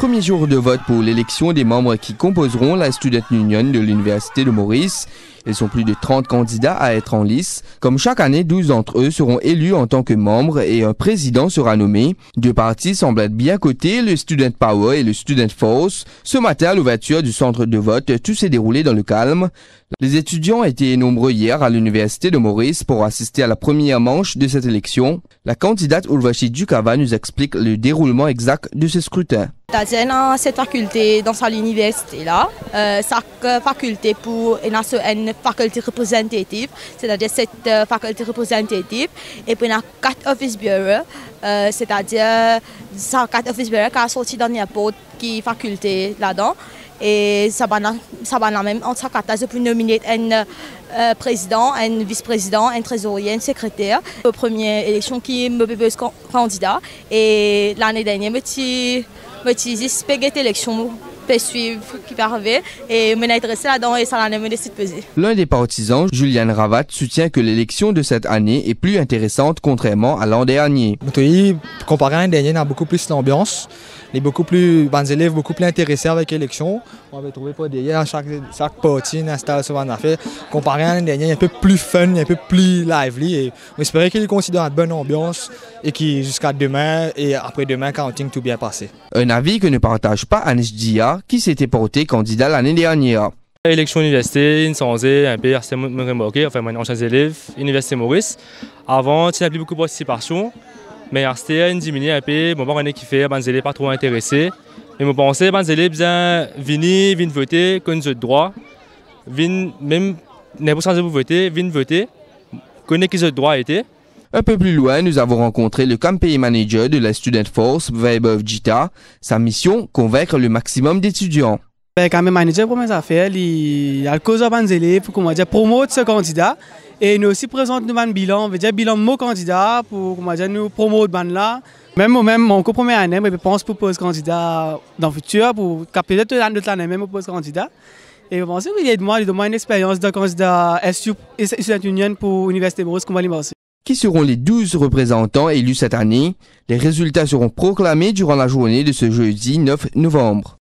Premier jour de vote pour l'élection des membres qui composeront la Student Union de l'Université de Maurice. Ils sont plus de 30 candidats à être en lice. Comme chaque année, 12 d'entre eux seront élus en tant que membres et un président sera nommé. Deux partis semblent être bien cotés, le Student Power et le Student Force. Ce matin, à l'ouverture du centre de vote, tout s'est déroulé dans le calme. Les étudiants étaient nombreux hier à l'Université de Maurice pour assister à la première manche de cette élection. La candidate Urvashi Dukava nous explique le déroulement exact de ce scrutin. C'est-à-dire dans cette faculté, dans l'université-là, chaque faculté pour une faculté représentative, c'est-à-dire cette faculté représentative, et puis il y a 4 office bureaux, c'est-à-dire 4 office bureaux qui sont sortis dans n'importe quelle faculté là-dedans. Et ça va même entre 4 pour nominer un président, un vice-président, un trésorier, un secrétaire. La première élection qui me propose candidat et l'année dernière, cette élection peut suivre qui peut arriver et me intéressé là-dedans et ça l'a mené de peser. L'un des partisans, Julian Ravat, soutient que l'élection de cette année est plus intéressante contrairement à l'an dernier. Comparé à l'année dernière, il y a beaucoup plus d'ambiance. Les élèves beaucoup plus intéressés avec l'élection. On avait trouvé pas derrière chaque parti installe ce qu'on a fait. Comparé à l'année dernière, un peu plus fun, un peu plus lively. Et on espérait qu'ils considèrent une bonne ambiance et qui jusqu'à demain et après-demain, counting tout bien passé. Un avis que ne partage pas Anish Dia, qui s'était porté candidat l'année dernière. L'élection université, une censée un peu assez remarquée, enfin, mon ancien élève, Université Maurice. Avant, il n'y avait plus beaucoup de participation. Mais c'était une diminution un peu, bon, on est qui fait, les élèves pas trop intéressés. Mais je pense que les élèves viennent voter, comme ils ont droit, même n'importe quoi voter, viennent voter, connaissent qu'ils ont droit été. Un peu plus loin, nous avons rencontré le campaign manager de la Student Force, Vaibhav Jita. Sa mission, convaincre le maximum d'étudiants. Le campaign manager, pour mes affaires, il a le cause des élèves pour promouvoir ce candidat. Et nous aussi présentons un bilan, on veut dire bilan de mon candidat pour nous promouvoir ce ban-là. Même mon première année, je pense pour poser candidat dans le futur, pour peut-être l'année même pour poser candidat. Et je pense qu'il y a de moi une expérience de candidat Student Union pour l'Université de Maurice qu'on va l'immerser. Qui seront les 12 représentants élus cette année? Les résultats seront proclamés durant la journée de ce jeudi 9 novembre.